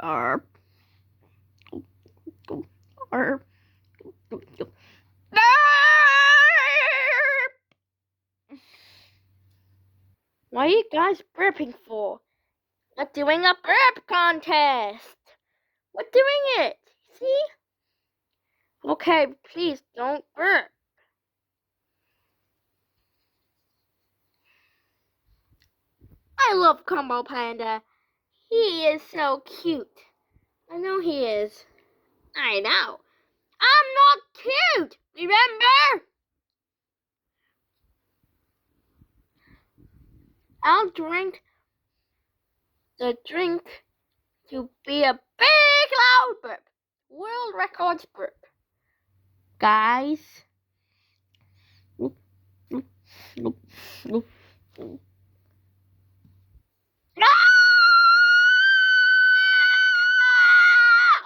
Burp. Burp. What are you guys burping for? We're doing a burp contest. We're doing it. See? Okay, please don't burp. I love Combo Panda. He is so cute. I know he is. I know. I'm not cute, remember? I'll drink the drink to be a big loud burp. World records burp. Guys.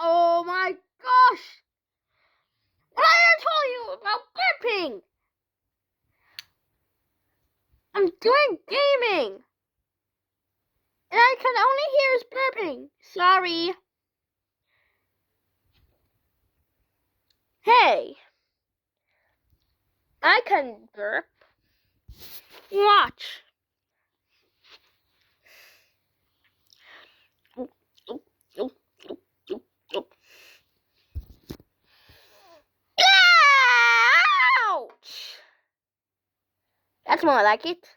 Oh my gosh! What did I tell you about burping? I'm doing gaming. And I can only hear his burping. Sorry. Hey. I can burp. Watch. Ouch! That's more like it.